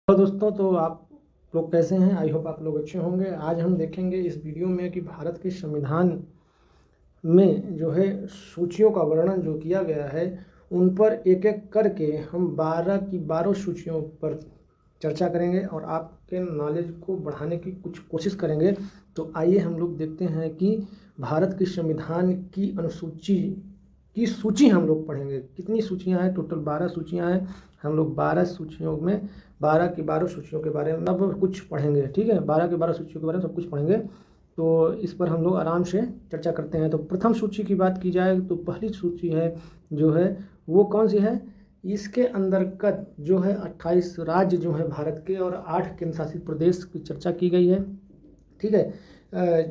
तो दोस्तों, तो आप लोग कैसे हैं? आई होप आप लोग अच्छे होंगे। आज हम देखेंगे इस वीडियो में कि भारत के संविधान में जो है सूचियों का वर्णन जो किया गया है, उन पर एक एक करके हम 12 की 12 सूचियों पर चर्चा करेंगे और आपके नॉलेज को बढ़ाने की कुछ कोशिश करेंगे। तो आइए हम लोग देखते हैं कि भारत के संविधान की अनुसूची की सूची हम लोग पढ़ेंगे। कितनी सूचियां हैं? टोटल 12 सूचियां हैं। हम लोग 12 सूचियों में 12 की 12 सूचियों के बारे में सब कुछ पढ़ेंगे। ठीक है, 12 की 12 सूचियों के बारे में सब कुछ पढ़ेंगे। तो इस पर हम लोग आराम से चर्चा करते हैं। तो प्रथम सूची की बात की जाए तो पहली सूची है जो है वो कौन सी है? इसके अंतर्गत जो है 28 राज्य जो है भारत के और 8 केंद्र शासित प्रदेश की चर्चा की गई है। ठीक है,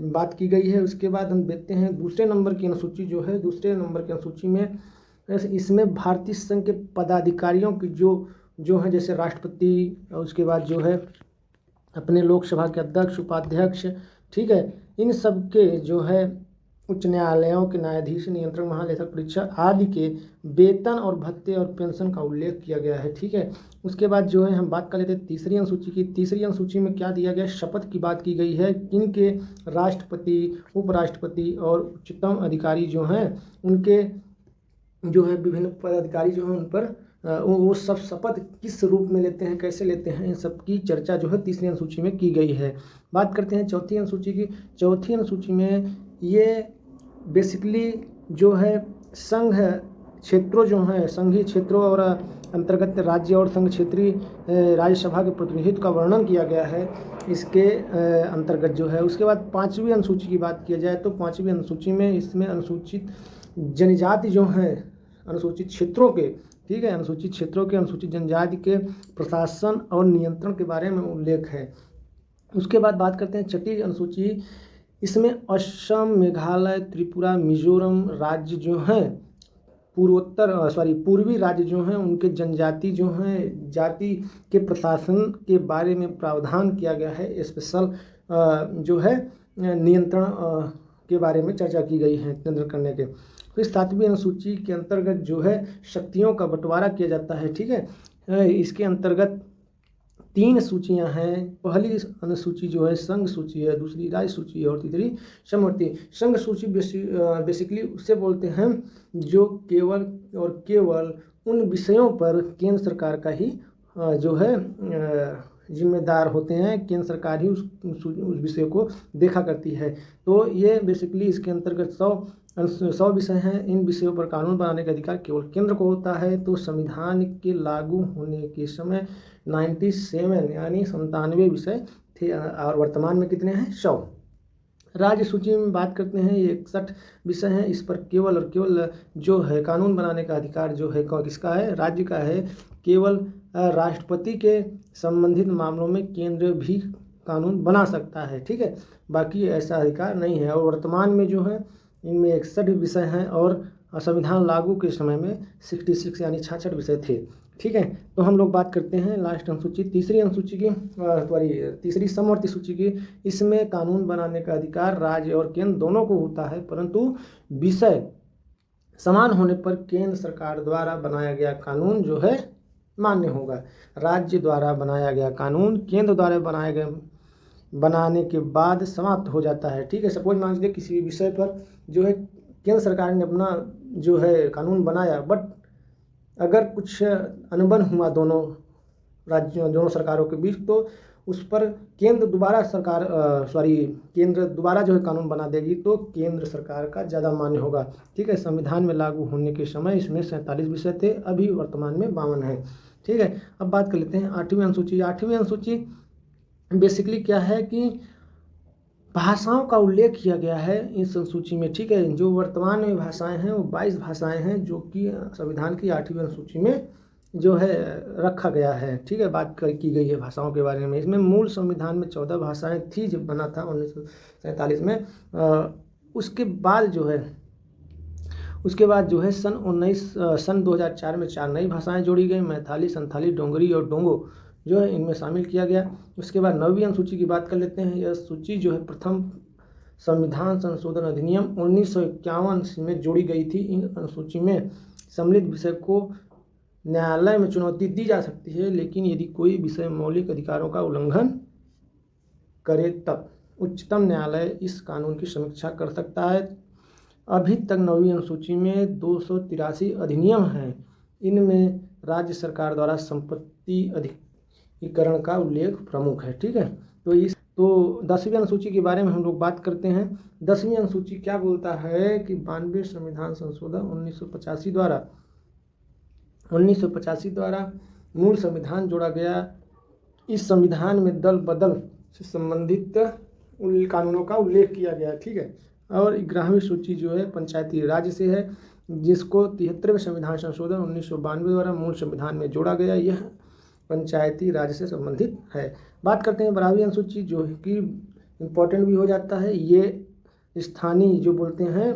बात की गई है। उसके बाद हम देखते हैं दूसरे नंबर की अनुसूची जो है। दूसरे नंबर की अनुसूची में इसमें भारतीय संघ के पदाधिकारियों की जो है, जैसे राष्ट्रपति, उसके बाद जो है अपने लोकसभा के अध्यक्ष, उपाध्यक्ष, ठीक है, इन सब के जो है उच्च न्यायालयों के न्यायाधीश, नियंत्रक, महालेखक परीक्षक आदि के वेतन और भत्ते और पेंशन का उल्लेख किया गया है। ठीक है, उसके बाद जो है हम बात कर लेते हैं तीसरी अनुसूची की। तीसरी अनुसूची में क्या दिया गया? शपथ की बात की गई है। किनके? राष्ट्रपति, उपराष्ट्रपति और उच्चतम अधिकारी जो हैं उनके जो है विभिन्न पदाधिकारी जो हैं उन पर वो सब शपथ किस रूप में लेते हैं, कैसे लेते हैं, इन सब की चर्चा जो है तीसरी अनुसूची में की गई है। बात करते हैं चौथी अनुसूची की। चौथी अनुसूची में ये बेसिकली जो है संघ क्षेत्रों जो हैं, संघीय क्षेत्रों और अंतर्गत राज्य और संघ क्षेत्रीय राज्यसभा के प्रतिनिधित्व का वर्णन किया गया है इसके अंतर्गत जो है। उसके बाद पाँचवीं अनुसूची की बात किया जाए तो पाँचवीं अनुसूची में इसमें अनुसूचित जनजाति जो हैं, अनुसूचित क्षेत्रों के, ठीक है, अनुसूचित क्षेत्रों के, अनुसूचित जनजाति के प्रशासन और नियंत्रण के बारे में उल्लेख है। उसके बाद बात करते हैं छठी अनुसूची। इसमें असम, मेघालय, त्रिपुरा, मिजोरम राज्य जो हैं, पूर्वी राज्य जो हैं, उनके जनजाति जो हैं, जाति के प्रशासन के बारे में प्रावधान किया गया है। स्पेशल जो है नियंत्रण के बारे में चर्चा की गई है, नियंत्रण करने के। फिर सातवीं अनुसूची के अंतर्गत जो है शक्तियों का बंटवारा किया जाता है। ठीक है, इसके अंतर्गत 3 सूचियां हैं। पहली अनुसूची जो है संघ सूची है, दूसरी राज्य सूची है और तीसरी समवर्ती। संघ सूची बेसिकली उसे बोलते हैं जो केवल और केवल उन विषयों पर केंद्र सरकार का ही जो है जिम्मेदार होते हैं। केंद्र सरकार ही उस विषय को देखा करती है। तो ये बेसिकली इसके अंतर्गत 100 विषय हैं। इन विषयों पर कानून बनाने का अधिकार केवल केंद्र को होता है। तो संविधान के लागू होने के समय 97 यानी 97 विषय थे और वर्तमान में कितने हैं? 100। राज्य सूची में बात करते हैं, ये 61 विषय हैं। इस पर केवल और केवल जो है कानून बनाने का अधिकार जो है किसका है? राज्य का है। केवल राष्ट्रपति के संबंधित मामलों में केंद्र भी कानून बना सकता है। ठीक है, बाकी ऐसा अधिकार नहीं है। और वर्तमान में जो है इनमें 61 विषय हैं और संविधान लागू के समय में 66 यानी 66 विषय थे। ठीक है, तो हम लोग बात करते हैं लास्ट अनुसूची, तीसरी अनुसूची की, तीसरी समवर्ती सूची की। इसमें कानून बनाने का अधिकार राज्य और केंद्र दोनों को होता है, परंतु विषय समान होने पर केंद्र सरकार द्वारा बनाया गया कानून जो है मान्य होगा। राज्य द्वारा बनाया गया कानून केंद्र द्वारा बनाने के बाद समाप्त हो जाता है। ठीक है, सपोज मान लीजिए किसी भी विषय पर जो है केंद्र सरकार ने अपना जो है कानून बनाया, बट अगर कुछ अनबन हुआ दोनों राज्यों, दोनों सरकारों के बीच, तो उस पर केंद्र दोबारा जो है कानून बना देगी, तो केंद्र सरकार का ज़्यादा मान्य होगा। ठीक है, संविधान में लागू होने के समय इसमें 47 विषय थे, अभी वर्तमान में 52 है। ठीक है, अब बात कर लेते हैं 8वीं अनुसूची। 8वीं अनुसूची बेसिकली क्या है कि भाषाओं का उल्लेख किया गया है इस अनुसूची में। ठीक है, जो वर्तमान में भाषाएं हैं वो 22 भाषाएं हैं जो कि संविधान की 8वीं अनुसूची में जो है रखा गया है। ठीक है, बात की गई है भाषाओं के बारे में। इसमें मूल संविधान में 14 भाषाएं थी जब बना था 1947 में। उसके बाद जो है सन 2004 में 4 नई भाषाएं जोड़ी गई, मैथिली, संथाली, डोगरी और डोंगो जो है इनमें शामिल किया गया। उसके बाद 9वीं अनुसूची की बात कर लेते हैं। यह सूची जो है प्रथम संविधान संशोधन अधिनियम 1951 में जोड़ी गई थी। इन अनुसूची में सम्मिलित विषय को न्यायालय में चुनौती दी जा सकती है, लेकिन यदि कोई विषय मौलिक अधिकारों का उल्लंघन करे तब उच्चतम न्यायालय इस कानून की समीक्षा कर सकता है। अभी तक 9वीं अनुसूची में 283 अधिनियम हैं। इनमें राज्य सरकार द्वारा संपत्ति अधिकरण का उल्लेख प्रमुख है। ठीक है, तो 10वीं अनुसूची के बारे में हम लोग बात करते हैं। 10वीं अनुसूची क्या बोलता है कि 92 संविधान संशोधन 1985 द्वारा मूल संविधान जोड़ा गया। इस संविधान में दल बदल से संबंधित कानूनों का उल्लेख किया गया। ठीक है, और 11वीं सूची जो है पंचायती राज से है, जिसको 73वें संविधान संशोधन 1992 द्वारा मूल संविधान में जोड़ा गया। यह पंचायती राज से संबंधित है। बात करते हैं 12वीं अनुसूची, जो कि इम्पोर्टेंट भी हो जाता है। ये स्थानीय जो बोलते हैं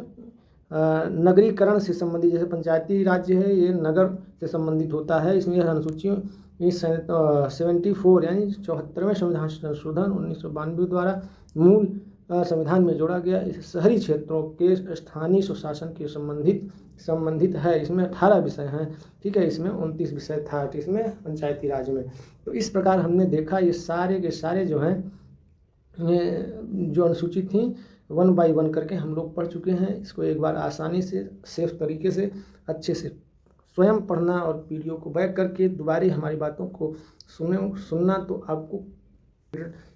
नगरीकरण से संबंधित, जैसे पंचायती राज्य है ये नगर से संबंधित होता है। इसमें यह अनुसूची 74 यानी 74वें संविधान संशोधन 1992 द्वारा मूल संविधान में जोड़ा गया। इस शहरी क्षेत्रों के स्थानीय स्वशासन के संबंधित है। इसमें 18 विषय हैं। ठीक है, इसमें 29 विषय था इसमें पंचायती राज में। तो इस प्रकार हमने देखा ये सारे के सारे जो हैं जो अनुसूचित थी 1 बाय 1 करके हम लोग पढ़ चुके हैं। इसको एक बार आसानी से सेफ तरीके से अच्छे से स्वयं पढ़ना और वीडियो को बैक करके दोबारा हमारी बातों को सुनना, तो आपको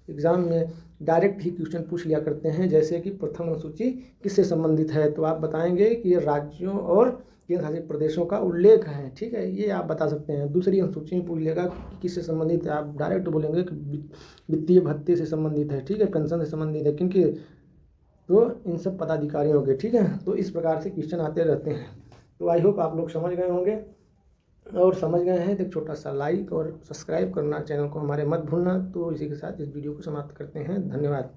एग्ज़ाम में डायरेक्ट ही क्वेश्चन पूछ लिया करते हैं। जैसे कि प्रथम अनुसूची किससे संबंधित है, तो आप बताएंगे कि ये राज्यों और केंद्र शासित प्रदेशों का उल्लेख है। ठीक है, ये आप बता सकते हैं। दूसरी अनुसूची में पूछ लेगा कि किससे संबंधित है, आप डायरेक्ट बोलेंगे कि वित्तीय भत्ते से संबंधित है। ठीक है, पेंशन से संबंधित है, क्योंकि तो इन सब पदाधिकारियों के। ठीक है, तो इस प्रकार से क्वेश्चन आते रहते हैं। तो आई होप आप लोग समझ गए होंगे, और समझ गए हैं तो एक छोटा सा लाइक और सब्सक्राइब करना चैनल को हमारे मत भूलना। तो इसी के साथ इस वीडियो को समाप्त करते हैं। धन्यवाद।